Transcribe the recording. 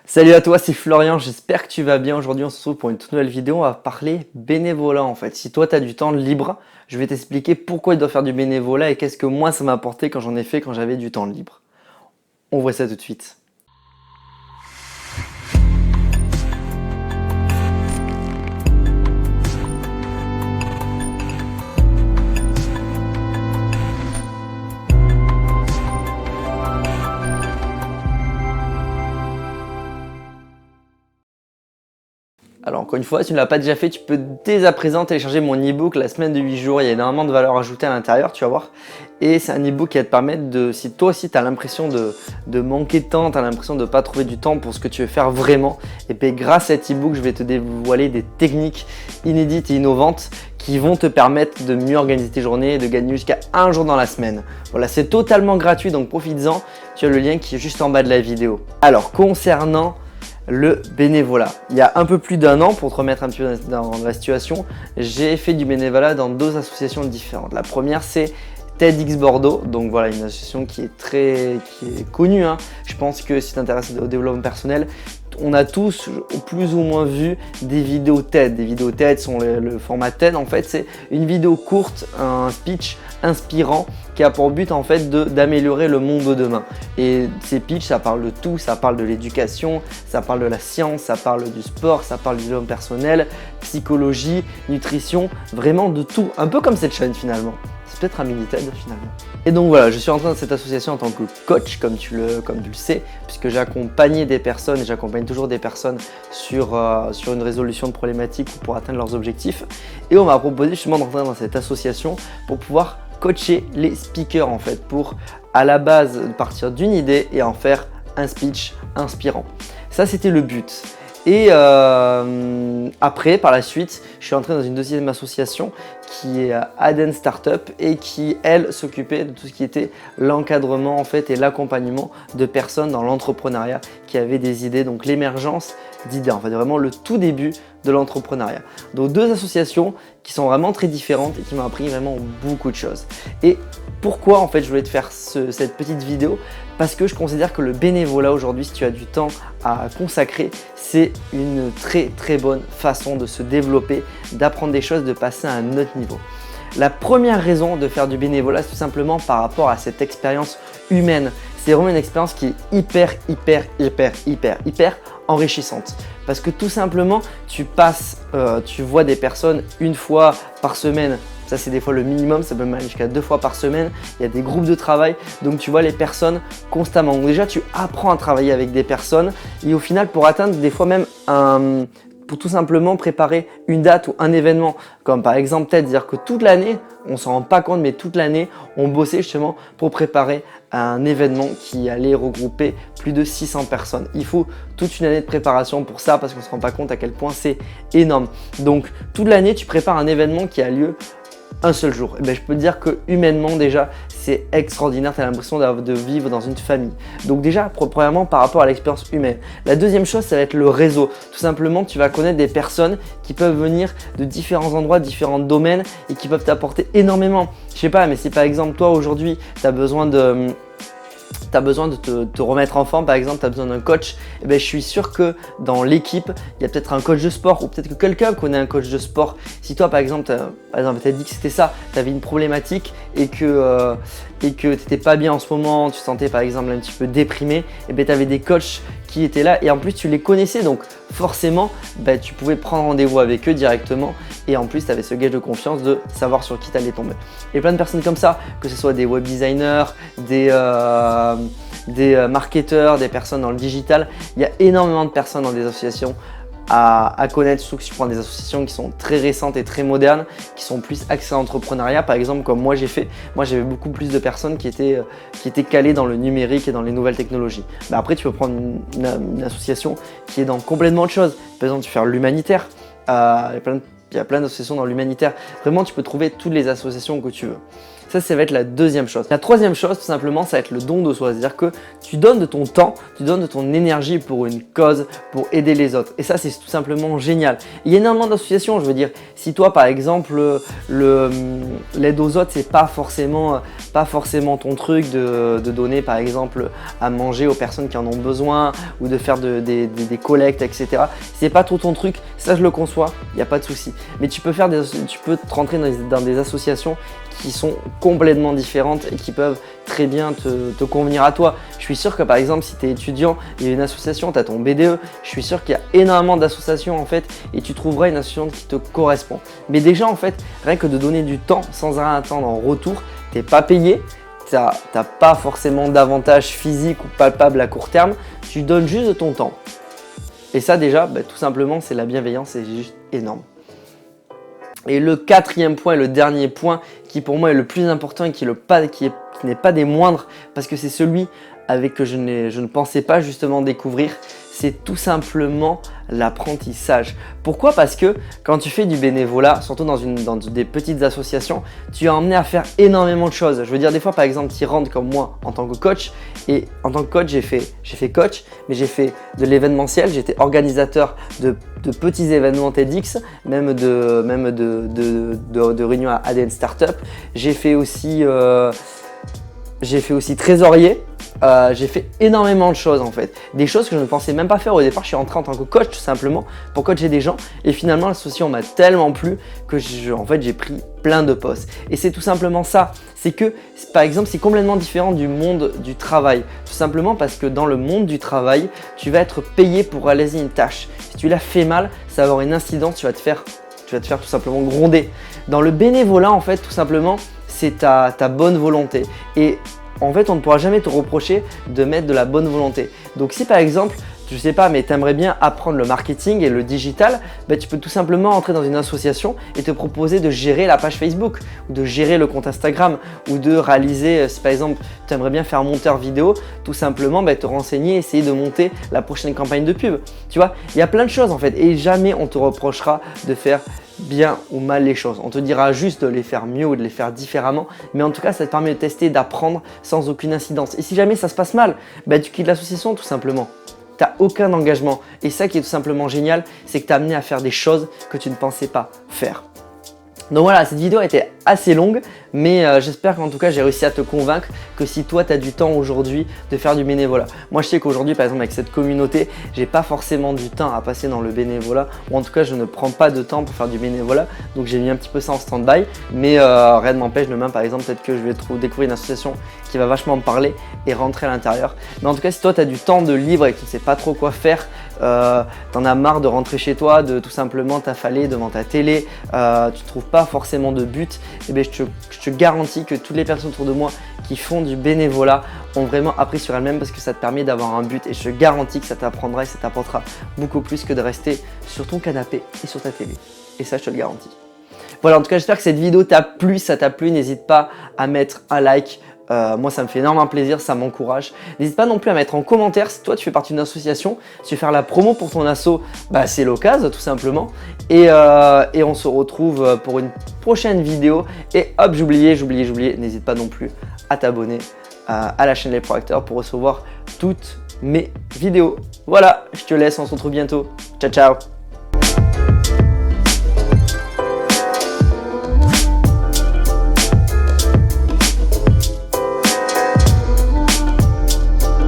Salut à toi, c'est Florian, j'espère que tu vas bien. Aujourd'hui, on se retrouve pour une toute nouvelle vidéo. On va parler bénévolat en fait. Si toi, tu as du temps libre, je vais t'expliquer pourquoi il doit faire du bénévolat et qu'est-ce que moi, ça m'a apporté quand j'en ai fait quand j'avais du temps libre. On voit ça tout de suite. Alors encore une fois, si tu ne l'as pas déjà fait, tu peux dès à présent télécharger mon e-book La semaine de 8 jours. Il y a énormément de valeur ajoutée à l'intérieur, tu vas voir. Et c'est un e-book qui va te permettre de, si toi aussi tu as l'impression de manquer de temps, tu as l'impression de ne pas trouver du temps pour ce que tu veux faire vraiment, et bien grâce à cet e-book, je vais te dévoiler des techniques inédites et innovantes qui vont te permettre de mieux organiser tes journées et de gagner jusqu'à un jour dans la semaine. Voilà, c'est totalement gratuit, donc profites-en. Tu as le lien qui est juste en bas de la vidéo. Alors, concernant le bénévolat. Il y a un peu plus d'un an, pour te remettre un petit peu dans la situation, j'ai fait du bénévolat dans deux associations différentes. La première, c'est TEDx Bordeaux, donc voilà, une association qui est connue. Je pense que si tu t'intéresses au développement personnel, on a tous plus ou moins vu des vidéos TED. Des vidéos TED sont le format TED, en fait, c'est une vidéo courte, un speech inspirant qui a pour but en fait d'améliorer le monde de demain. Et ces pitchs, ça parle de tout, ça parle de l'éducation, ça parle de la science, ça parle du sport, ça parle du développement personnel, psychologie, nutrition, vraiment de tout. Un peu comme cette chaîne finalement. C'est peut-être un mini TED finalement. Et donc voilà, je suis entré dans cette association en tant que coach, comme tu le sais, puisque j'ai accompagné des personnes et j'accompagne toujours des personnes sur une résolution de problématiques ou pour atteindre leurs objectifs. Et on m'a proposé justement d'entrer dans cette association pour pouvoir coacher les speakers en fait, pour à la base partir d'une idée et en faire un speech inspirant. Ça, c'était le but. Et après, par la suite, je suis entré dans une deuxième association qui est Aden Startup et qui, elle, s'occupait de tout ce qui était l'encadrement en fait et l'accompagnement de personnes dans l'entrepreneuriat qui avaient des idées, donc l'émergence d'idées, en fait vraiment le tout début de l'entrepreneuriat. Donc deux associations qui sont vraiment très différentes et qui m'ont appris vraiment beaucoup de choses. Et pourquoi en fait je voulais te faire cette petite vidéo? Parce que je considère que le bénévolat aujourd'hui, si tu as du temps à consacrer, c'est une très bonne façon de se développer, d'apprendre des choses, de passer à un autre niveau. La première raison de faire du bénévolat, c'est tout simplement par rapport à cette expérience humaine. C'est vraiment une expérience qui est hyper enrichissante. Parce que tout simplement, tu vois des personnes une fois par semaine. Ça, c'est des fois le minimum, ça peut même aller jusqu'à 2 fois par semaine. Il y a des groupes de travail, donc tu vois les personnes constamment. Donc déjà, tu apprends à travailler avec des personnes et au final, pour atteindre des fois même pour tout simplement préparer une date ou un événement, comme par exemple peut-être dire que toute l'année, on ne s'en rend pas compte, mais toute l'année, on bossait justement pour préparer un événement qui allait regrouper plus de 600 personnes. Il faut toute une année de préparation pour ça parce qu'on ne se rend pas compte à quel point c'est énorme. Donc toute l'année, tu prépares un événement qui a lieu un seul jour. Et bien, je peux te dire que humainement déjà, c'est extraordinaire. Tu as l'impression de vivre dans une famille. Donc déjà, premièrement, par rapport à l'expérience humaine. La deuxième chose, ça va être le réseau. Tout simplement, tu vas connaître des personnes qui peuvent venir de différents endroits, différents domaines et qui peuvent t'apporter énormément. Je sais pas, mais si par exemple, toi aujourd'hui, tu as besoin de te remettre en forme, par exemple, tu as besoin d'un coach, et bien, je suis sûr que dans l'équipe, il y a peut-être un coach de sport ou peut-être que quelqu'un connaît un coach de sport. Si toi, par exemple, tu as dit que c'était ça, tu avais une problématique et que tu n'étais pas bien en ce moment, tu te sentais par exemple un petit peu déprimé, et bien, tu avais des coachs qui étaient là et en plus, tu les connaissais. Donc, forcément, tu pouvais prendre rendez-vous avec eux directement et en plus, tu avais ce gage de confiance de savoir sur qui tu allais tomber. Et plein de personnes comme ça, que ce soit des web designers, des marketeurs, des personnes dans le digital. Il y a énormément de personnes dans des associations à connaître, surtout que si tu prends des associations qui sont très récentes et très modernes, qui sont plus axées à l'entrepreneuriat, par exemple comme moi j'ai fait. Moi j'avais beaucoup plus de personnes qui étaient calées dans le numérique et dans les nouvelles technologies. Mais après tu peux prendre une association qui est dans complètement autre chose. Par exemple tu peux faire l'humanitaire, il y a plein d'associations dans l'humanitaire. Vraiment tu peux trouver toutes les associations que tu veux. Ça va être la deuxième chose. La troisième chose, tout simplement, ça va être le don de soi. C'est-à-dire que tu donnes de ton temps, tu donnes de ton énergie pour une cause, pour aider les autres. Et ça, c'est tout simplement génial. Il y a énormément d'associations. Je veux dire, si toi, par exemple, l'aide aux autres, c'est pas forcément ton truc de donner, par exemple, à manger aux personnes qui en ont besoin ou de faire des collectes, etc. C'est pas trop ton truc. Ça, je le conçois. Il n'y a pas de souci. Mais tu peux te rentrer dans des associations qui sont complètement différentes et qui peuvent très bien te convenir à toi. Je suis sûr que par exemple si tu es étudiant, il y a une association, tu as ton BDE, je suis sûr qu'il y a énormément d'associations en fait et tu trouveras une association qui te correspond. Mais déjà en fait, rien que de donner du temps sans rien attendre en retour, tu n'es pas payé, tu n'as pas forcément d'avantages physiques ou palpables à court terme, tu donnes juste de ton temps. Et ça déjà, tout simplement, c'est la bienveillance, c'est juste énorme. Et le quatrième point et le dernier point qui pour moi est le plus important et qui n'est pas des moindres parce que c'est celui avec que je ne pensais pas justement découvrir, c'est tout simplement l'apprentissage. Pourquoi? Parce que quand tu fais du bénévolat, surtout dans des petites associations, tu es emmené à faire énormément de choses. Je veux dire, des fois, par exemple, tu rentres comme moi en tant que coach. Et en tant que coach, j'ai fait coach, mais j'ai fait de l'événementiel. J'étais organisateur de petits événements TEDx, même de réunions à ADN Startup. J'ai fait aussi trésorier. J'ai fait énormément de choses en fait, des choses que je ne pensais même pas faire au départ. Je suis rentré en tant que coach tout simplement pour coacher des gens et finalement l'association m'a tellement plu que j'ai pris plein de postes. Et c'est tout simplement ça, c'est que par exemple c'est complètement différent du monde du travail, tout simplement parce que dans le monde du travail, tu vas être payé pour réaliser une tâche. Si tu la fais mal, ça va avoir une incidence, tu vas te faire tout simplement gronder. Dans le bénévolat en fait, tout simplement, c'est ta bonne volonté. Et en fait, on ne pourra jamais te reprocher de mettre de la bonne volonté. Donc si par exemple, je sais pas, mais tu aimerais bien apprendre le marketing et le digital, tu peux tout simplement entrer dans une association et te proposer de gérer la page Facebook ou de gérer le compte Instagram ou de réaliser, si par exemple tu aimerais bien faire monteur vidéo, tout simplement te renseigner, essayer de monter la prochaine campagne de pub. Tu vois, il y a plein de choses en fait et jamais on te reprochera de faire bien ou mal les choses. On te dira juste de les faire mieux ou de les faire différemment, mais en tout cas ça te permet de tester, d'apprendre sans aucune incidence. Et si jamais ça se passe mal, tu quittes l'association tout simplement. Tu n'as aucun engagement et ça qui est tout simplement génial, c'est que tu es amené à faire des choses que tu ne pensais pas faire. Donc voilà, cette vidéo était assez longue, mais j'espère qu'en tout cas j'ai réussi à te convaincre que si toi tu as du temps aujourd'hui de faire du bénévolat. Moi je sais qu'aujourd'hui par exemple avec cette communauté, j'ai pas forcément du temps à passer dans le bénévolat, ou en tout cas je ne prends pas de temps pour faire du bénévolat, donc j'ai mis un petit peu ça en stand-by, mais rien ne m'empêche demain par exemple peut-être que je vais découvrir une association qui va vachement me parler et rentrer à l'intérieur. Mais en tout cas si toi tu as du temps de libre et que tu ne sais pas trop quoi faire, t'en as marre de rentrer chez toi, de tout simplement t'affaler devant ta télé, tu ne trouves pas forcément de but, et je te garantis que toutes les personnes autour de moi qui font du bénévolat ont vraiment appris sur elles-mêmes parce que ça te permet d'avoir un but et je te garantis que ça t'apprendra et ça t'apportera beaucoup plus que de rester sur ton canapé et sur ta télé. Et ça, je te le garantis. Voilà, en tout cas, j'espère que cette vidéo t'a plu. Si ça t'a plu, n'hésite pas à mettre un like. Moi ça me fait énormément plaisir, ça m'encourage. N'hésite pas non plus à mettre en commentaire si toi tu fais partie d'une association, si tu veux faire la promo pour ton asso, c'est l'occasion tout simplement. Et on se retrouve pour une prochaine vidéo. Et hop, j'oubliais, n'hésite pas non plus à t'abonner à la chaîne Les Pro Acteurs pour recevoir toutes mes vidéos. Voilà, je te laisse, on se retrouve bientôt. Ciao ciao.